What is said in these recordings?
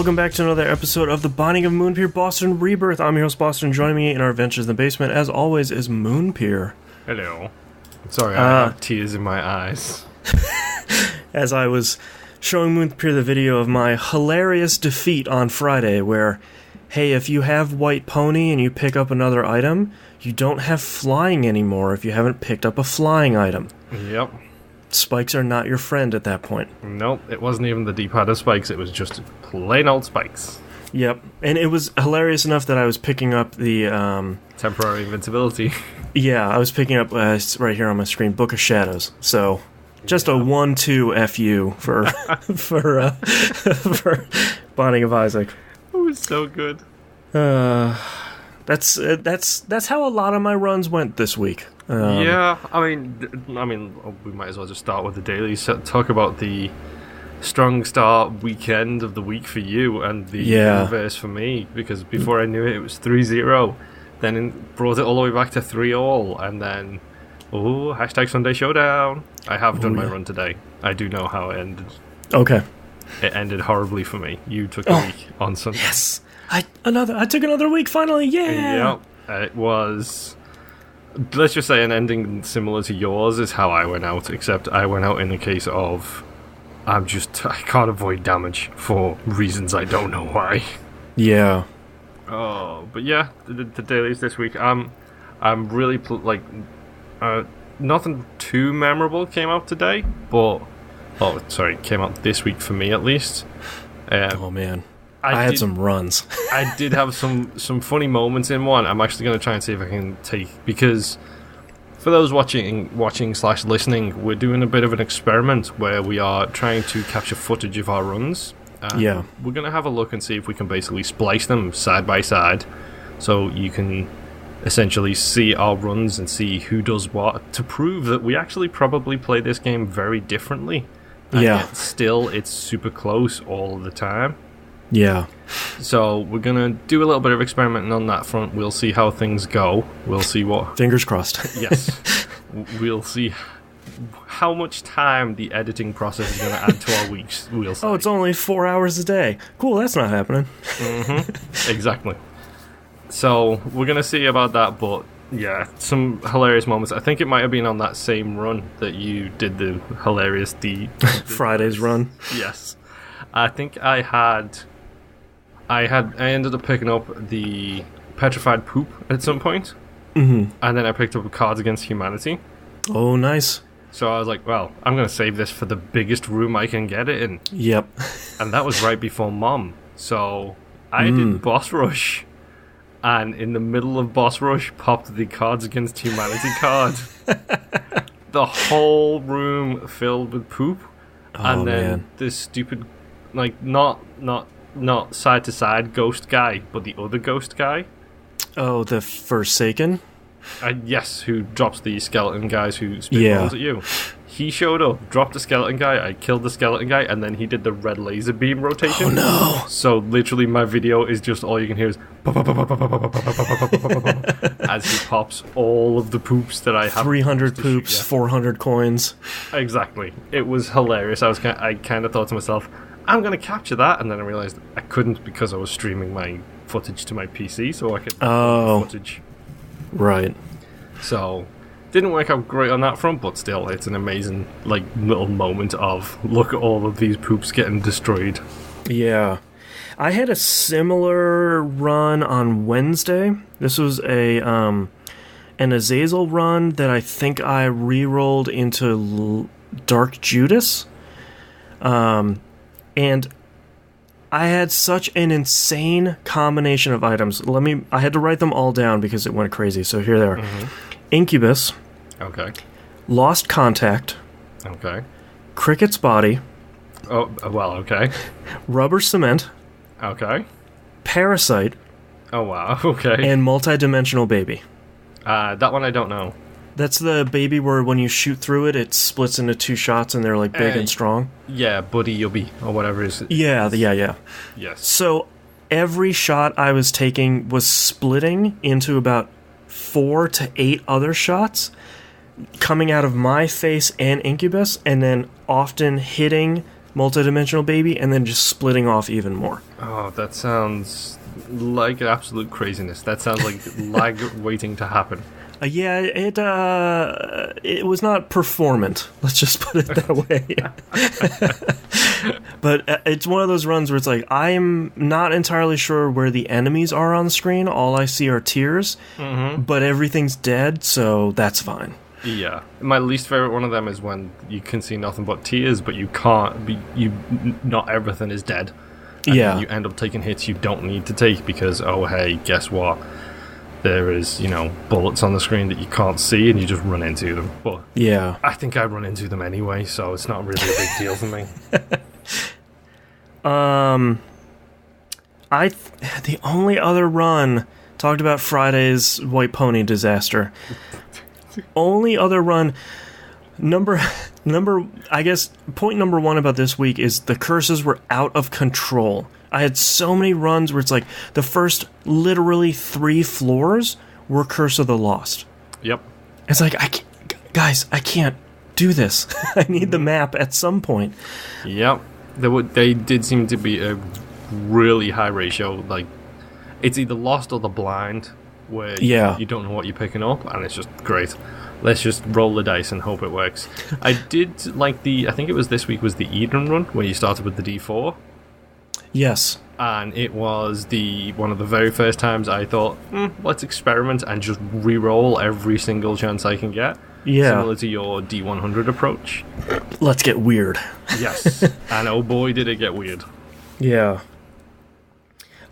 welcome back to another episode of The Binding of Moonpir Boston Rebirth. I'm your host, Boston. Joining me in our adventures in the basement, as always, is Moonpir. Hello. Sorry, I have tears in my eyes. As I was showing Moonpir the video of my hilarious defeat on Friday, where, hey, if you have White Pony and you pick up another item, you don't have flying anymore if you haven't picked up a flying item. Yep. Spikes are not your friend at that point. Nope, it wasn't even the D-padded spikes, it was just plain old spikes. Yep, and it was hilarious enough that I was picking up the... temporary invincibility. Yeah, I was picking up, right here on my screen, Book of Shadows. So, just a 1-2 FU for, for Binding of Isaac. It was so good. That's how a lot of my runs went this week. Yeah, I mean, we might as well just start with the dailies. Talk about the strong start weekend of the week for you and the reverse for me, because before I knew it, it was 3-0. Then it brought it all the way back to 3-all, and then, hashtag Sunday Showdown. I have done my run today. I do know how it ended. Okay. It ended horribly for me. You took a week on Sunday. Yes! I took another week, finally, yeah! Yep. It was... Let's just say an ending similar to yours is how I went out, except I went out in the case of I can't avoid damage for reasons I don't know why. Yeah. Oh, but yeah, the dailies this week. I'm really nothing too memorable came out today, but came out this week for me at least. Oh man. I had some runs. I did have some funny moments in one. I'm actually going to try and see if I can take, because for those watching/listening, we're doing a bit of an experiment where we are trying to capture footage of our runs. We're going to have a look and see if we can basically splice them side by side, so you can essentially see our runs and see who does what, to prove that we actually probably play this game very differently. And yet still, it's super close all the time. Yeah. So we're going to do a little bit of experimenting on that front. We'll see how things go. We'll see what... Fingers crossed. Yes. We'll see how much time the editing process is going to add to our weeks. We'll see. Oh, it's only 4 hours a day. Cool, that's not happening. Mm-hmm. Exactly. So we're going to see about that, but yeah, some hilarious moments. I think it might have been on that same run that you did the hilarious Friday's run. Yes. I think I ended up picking up the Petrified Poop at some point. Mm-hmm. And then I picked up Cards Against Humanity. Oh, nice. So I was like, well, I'm going to save this for the biggest room I can get it in. Yep. And that was right before Mom. So I did Boss Rush. And in the middle of Boss Rush, popped the Cards Against Humanity card. The whole room filled with poop. And then this stupid... not side-to-side ghost guy, but the other ghost guy. Oh, the Forsaken? Yes, who drops the skeleton guys who spit bombs at you. He showed up, dropped the skeleton guy, I killed the skeleton guy, and then he did the red laser beam rotation. Oh no! So literally my video is just all you can hear is as he pops all of the poops that I have. 300 poops, 400 coins. Exactly. It was hilarious. I kind of thought to myself, I'm going to capture that, and then I realized I couldn't because I was streaming my footage to my PC, so I could footage. Right. So, didn't work out great on that front, but still, it's an amazing little moment of, look at all of these poops getting destroyed. Yeah. I had a similar run on Wednesday. This was an Azazel run that I think I re-rolled into Dark Judas. And I had such an insane combination of items. I had to write them all down because it went crazy. So here they are. Mm-hmm. Incubus. Okay. Lost Contact. Okay. Cricket's Body. Oh, well, okay. Rubber Cement. Okay. Parasite. Oh, wow, okay. And Multidimensional Baby. That one I don't know. That's the baby where when you shoot through it, it splits into two shots and they're big and strong. Yeah, Buddy Yubby, or whatever it is. Yeah. Yes. So every shot I was taking was splitting into about 4 to 8 other shots coming out of my face and Incubus, and then often hitting multidimensional baby, and then just splitting off even more. Oh, that sounds like absolute craziness. That sounds like lag waiting to happen. Yeah, it was not performant. Let's just put it that way. But it's one of those runs where it's like, I'm not entirely sure where the enemies are on the screen. All I see are tears, but everything's dead, so that's fine. Yeah. My least favorite one of them is when you can see nothing but tears, but you can't be, not everything is dead. And yeah. you end up taking hits you don't need to take because, oh, hey, guess what? There is, bullets on the screen that you can't see and you just run into them. But yeah. I think I run into them anyway, so it's not really a big deal for me. The only other run talked about Friday's White Pony disaster. Only other run I guess point number one about this week is the curses were out of control. I had so many runs where it's like the first literally 3 floors were Curse of the Lost. Yep. It's like, I can't do this. I need the map at some point. Yep. They did seem to be a really high ratio. Like, it's either Lost or the Blind, where you don't know what you're picking up, and it's just great. Let's just roll the dice and hope it works. I did like I think it was this week was the Eden run, where you started with the D4. Yes. And it was one of the very first times I thought, let's experiment and just re-roll every single chance I can get. Yeah. Similar to your D100 approach. Let's get weird. Yes. And oh boy, did it get weird. Yeah.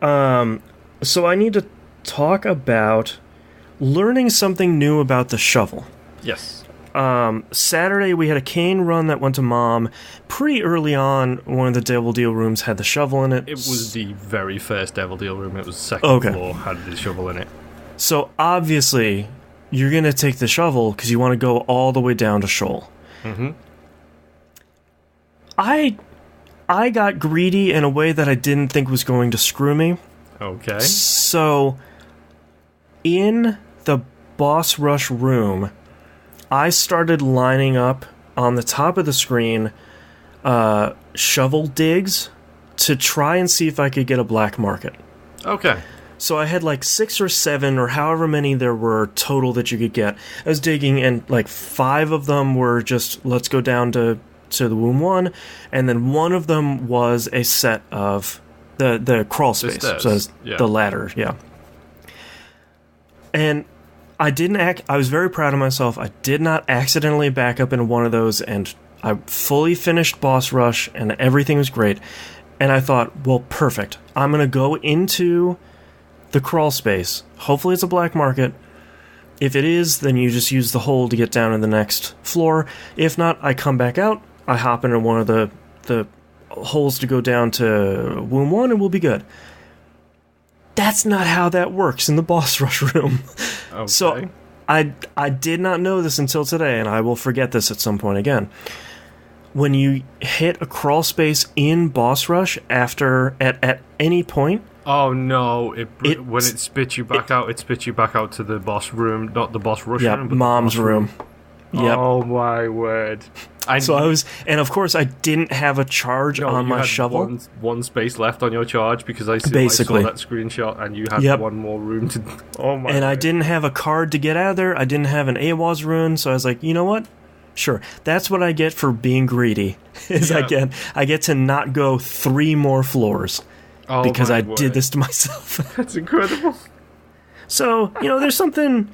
So I need to talk about learning something new about the shovel. Yes. Saturday we had a cane run that went to Mom. Pretty early on, one of the Devil Deal rooms had the shovel in it. It was the very first Devil Deal room. It was the second floor, had the shovel in it. So obviously, you're going to take the shovel because you want to go all the way down to Shoal. Mm-hmm. I got greedy in a way that I didn't think was going to screw me. Okay. So, in the boss rush room, I started lining up on the top of the screen shovel digs to try and see if I could get a black market. Okay. So I had like 6 or 7 or however many there were total that you could get. I was digging, and like 5 of them were just, let's go down to the womb 1, and then one of them was a set of the crawl space, so the ladder, yeah. And I was very proud of myself. I did not accidentally back up into one of those, and I fully finished boss rush, and everything was great. And I thought, well, perfect. I'm going to go into the crawl space. Hopefully it's a black market. If it is, then you just use the hole to get down to the next floor. If not, I come back out, I hop into one of the holes to go down to womb 1, and we'll be good. That's not how that works in the boss rush room. Okay. So I did not know this until today, and I will forget this at some point again. When you hit a crawl space in boss rush at any point. Oh no! When it spits you back out, it spits you back out to the boss room, not the boss rush room, but Mom's room. Yep. Oh my word! And of course I didn't have a charge on my shovel. One space left on your charge because I saw that screenshot, and you had one more room to. Oh my! And I didn't have a card to get out of there. I didn't have an AWAS rune, so I was like, you know what? Sure, that's what I get for being gready. I get to not go 3 more floors because I did this to myself. That's incredible. So there's something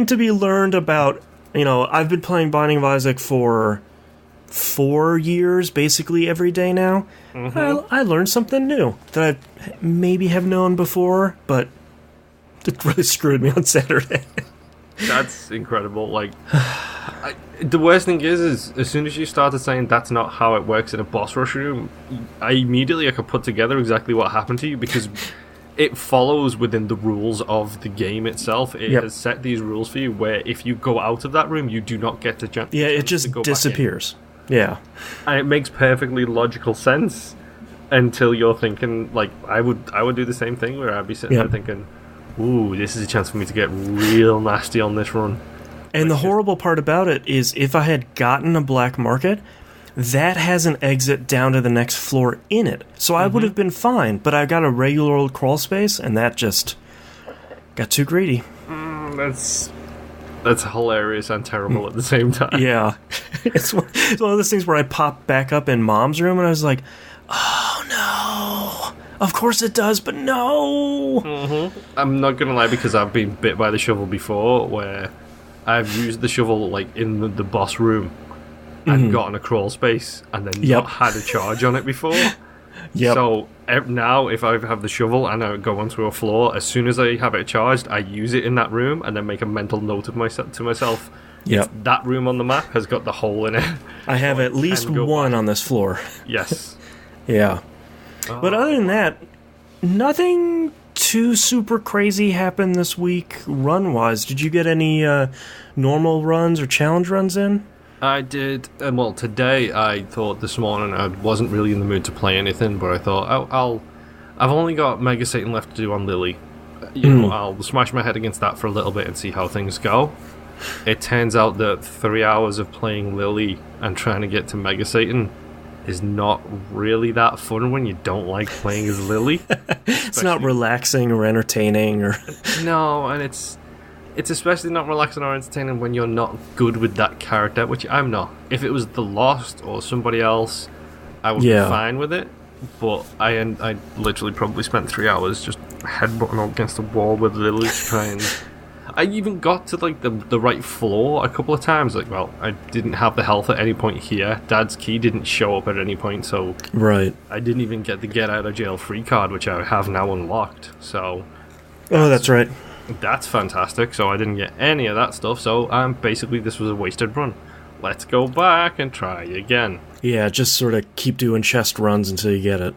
to be learned about. I've been playing Binding of Isaac for 4 years, basically every day now. Mm-hmm. I learned something new that I maybe have known before, but it really screwed me on Saturday. That's incredible. Like, the worst thing is as soon as you started saying that's not how it works in a boss rush room, I could put together exactly what happened to you because it follows within the rules of the game itself. It has set these rules for you where if you go out of that room, you do not get to jump. Yeah, it just disappears. Yeah. And it makes perfectly logical sense until you're thinking, like, I would do the same thing where I'd be sitting there thinking, ooh, this is a chance for me to get real nasty on this run. And the horrible part about it is if I had gotten a black market, that has an exit down to the next floor in it. So I would have been fine, but I got a regular old crawl space, and that just got too greedy. That's hilarious and terrible at the same time. Yeah. It's one of those things where I popped back up in Mom's room, and I was like, oh no. Of course it does, but no. I'm not going to lie, because I've been bit by the shovel before, where I've used the shovel like in the boss room and gotten a crawl space and then not had a charge on it before. So now if I have the shovel and I go onto a floor, as soon as I have it charged, I use it in that room and then make a mental note of to myself. That room on the map has got the hole in it. I have at least one on this floor. Yes. Yeah. But other than that, nothing too super crazy happened this week run-wise. Did you get any normal runs or challenge runs in? I did. Well, today I thought this morning I wasn't really in the mood to play anything, but I thought I've only got Mega Satan left to do on Lily. You know, I'll smash my head against that for a little bit and see how things go. It turns out that 3 hours of playing Lily and trying to get to Mega Satan is not really that fun when you don't like playing as Lily. It's not relaxing or entertaining or no, and it's especially not relaxing or entertaining when you're not good with that character, which I'm not. If it was The Lost or somebody else, I would be fine with it. But I literally probably spent 3 hours just headbutting against the wall with Lily trying. I even got to like the right floor a couple of times. Like, well, I didn't have the health at any point here. Dad's key didn't show up at any point, so I didn't even get the get out of jail free card, which I have now unlocked. So, that's right. That's fantastic. So I didn't get any of that stuff. So basically, this was a wasted run. Let's go back and try again. Yeah, just sort of keep doing chest runs until you get it.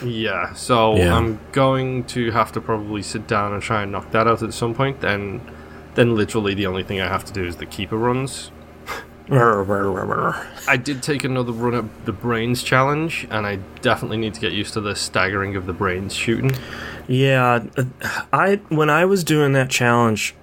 Yeah, so I'm going to have to probably sit down and try and knock that out at some point. Then literally the only thing I have to do is the keeper runs. I did take another run at the brains challenge, and I definitely need to get used to the staggering of the brains shooting. Yeah, when I was doing that challenge,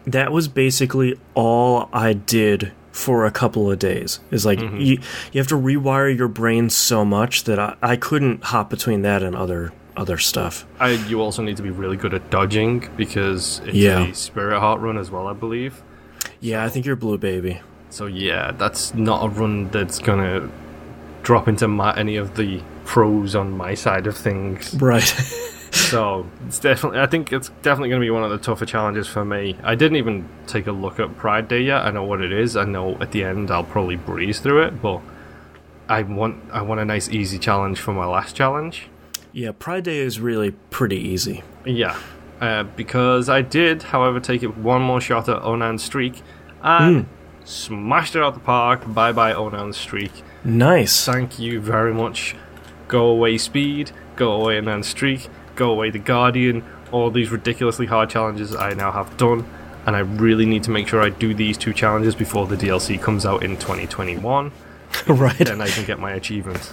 that was basically all I did for a couple of days. Is like you have to rewire your brain so much that I couldn't hop between that and other stuff. You also need to be really good at dodging because it's a Spirit Heart run as well, I believe. Yeah, I think you're Blue Baby. So yeah, that's not a run that's gonna drop into any of the pros on my side of things. Right. So I think it's definitely going to be one of the tougher challenges for me. I didn't even take a look at Pride Day yet. I know what it is. I know at the end I'll probably breeze through it, but I want a nice easy challenge for my last challenge. Yeah, Pride Day is really pretty easy. Yeah, because I did, however, take it one more shot at Onan's Streak and smashed it out the park. Bye-bye Onan's Streak. Nice. Thank you very much. Go away Speed, go away Onan's Streak, go away the Guardian. All these ridiculously hard challenges I now have done, and I really need to make sure I do these two challenges before the DLC comes out in 2021. Right. Then I can get my achievement.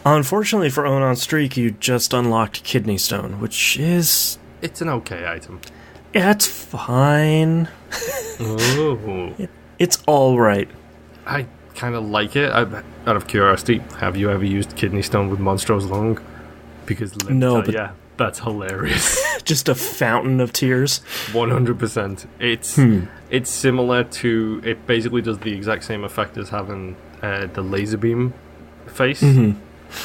Unfortunately for Onan's Streak, you just unlocked Kidney Stone, which is... It's an okay item. Yeah, it's fine. Ooh. It's alright. I kind of like it. Out of curiosity, have you ever used Kidney Stone with Monstro's Lung? Because that's hilarious. Just a fountain of tears. 100%. It's similar to... It basically does the exact same effect as having the laser beam face,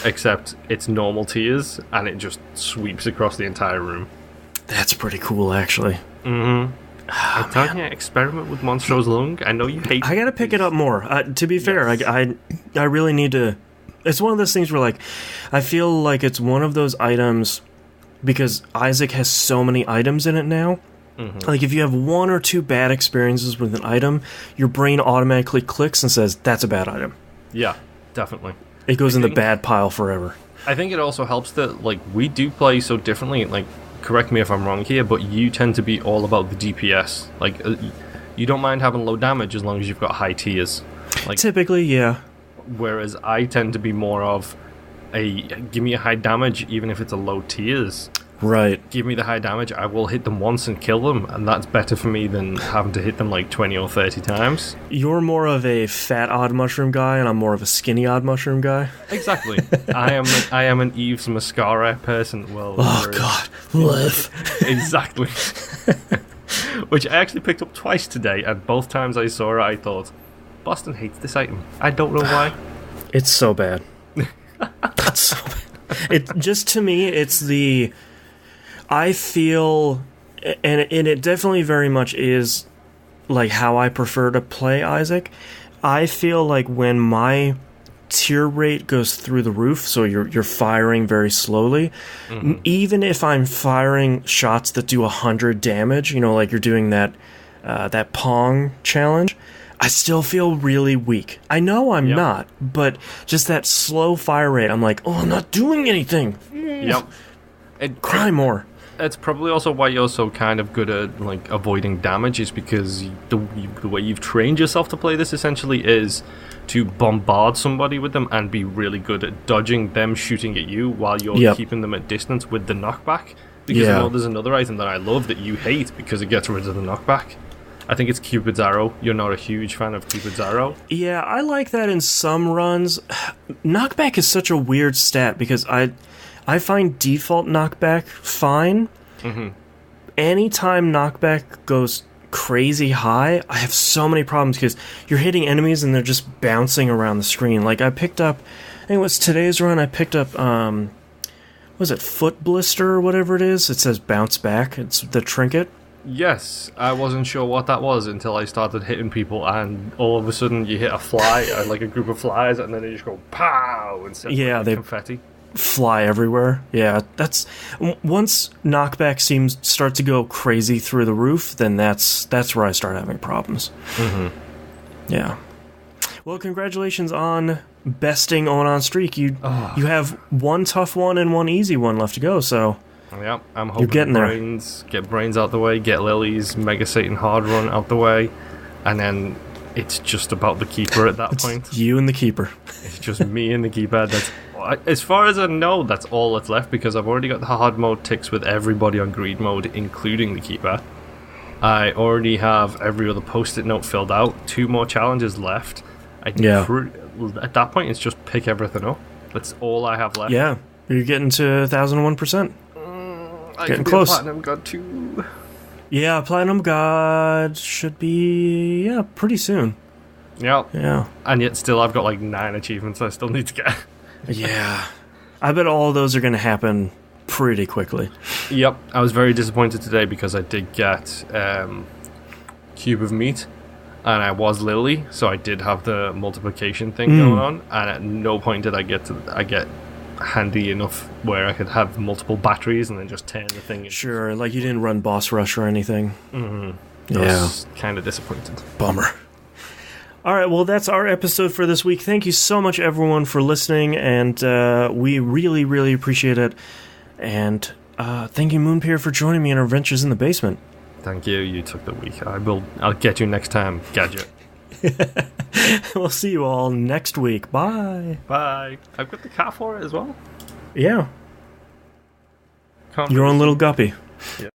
except it's normal tears, and it just sweeps across the entire room. That's pretty cool, actually. I'm telling you, experiment with Monstro's Lung. I know you hate it. I gotta pick it up more. To be fair, I really need to... It's one of those things where, like, I feel like it's one of those items, because Isaac has so many items in it now. Like, if you have one or two bad experiences with an item, your brain automatically clicks and says, that's a bad item. Yeah, definitely. It goes in the bad pile forever. I think it also helps that, like, we do play so differently. Like, correct me if I'm wrong here, but you tend to be all about the DPS. Like, you don't mind having low damage as long as you've got high tiers. Like, typically, yeah. Whereas I tend to be more of give me a high damage even if it's a low tiers. Right. give me the high damage, I will hit them once and kill them, and that's better for me than having to hit them like 20 or 30 times. You're more of a fat odd mushroom guy, and I'm more of a skinny odd mushroom guy. Exactly. I am an Eve's mascara person. Well, Oh God, live. Exactly. Which I actually picked up twice today, and both times I saw it, I thought, Boston hates this item. I don't know why. It's so bad. That's so bad. It just, to me, it's the... I feel, and it definitely very much is like how I prefer to play Isaac. I feel like when my tear rate goes through the roof, so you're firing very slowly, even if I'm firing shots that do 100 damage, you know, like you're doing that Pong challenge, I still feel really weak. I know I'm not, but just that slow fire rate, I'm like, oh, I'm not doing anything. Yep. Cry more. It's probably also why you're so kind of good at like avoiding damage, is because the way you've trained yourself to play this essentially is to bombard somebody with them and be really good at dodging them shooting at you while you're keeping them at distance with the knockback. Because I know there's another item that I love that you hate because it gets rid of the knockback. I think it's Cupid's Arrow. You're not a huge fan of Cupid's Arrow. Yeah, I like that in some runs. Knockback is such a weird stat because I find default knockback fine. Anytime knockback goes crazy high, I have so many problems because you're hitting enemies and they're just bouncing around the screen. Like I picked up, I think it was today's run, I picked up, was it Foot Blister or whatever it is? It says bounce back. It's the trinket. Yes, I wasn't sure what that was until I started hitting people, and all of a sudden you hit a fly, like a group of flies, and then they just go pow instead of they confetti. Fly everywhere. Yeah, that's once knockback start to go crazy through the roof, then that's where I start having problems. Yeah. Well, congratulations on besting on streak. You have one tough one and one easy one left to go. So yeah, I'm hoping get brains out the way, get Lily's Mega Satan hard run out the way, and then it's just about the keeper at that point. You and the keeper. It's just me and the keeper. That's, as far as I know, that's all that's left, because I've already got the hard mode ticks with everybody on greed mode, including the keeper. I already have every other post-it note filled out. 2 more challenges left. At that point, it's just pick everything up. That's all I have left. Yeah, you're getting to 1001%. Getting close. Platinum God 2. Yeah, Platinum God should be pretty soon. Yeah. And yet still I've got like 9 achievements I still need to get. Yeah. I bet all of those are going to happen pretty quickly. Yep. I was very disappointed today because I did get Cube of Meat, and I was Lily, so I did have the multiplication thing going on, and at no point did I get handy enough where I could have multiple batteries and then just turn the thing. Sure, like you didn't run boss rush or anything. I was kind of disappointed. Bummer. Alright, well that's our episode for this week. Thank you so much everyone for listening, and we really, really appreciate it. And thank you Moonpir for joining me in our adventures in the basement. Thank you, you took the week. I'll get you next time, Gadget. We'll see you all next week. Bye. Bye. I've got the cat for it as well. Yeah. Your own little guppy. Yeah.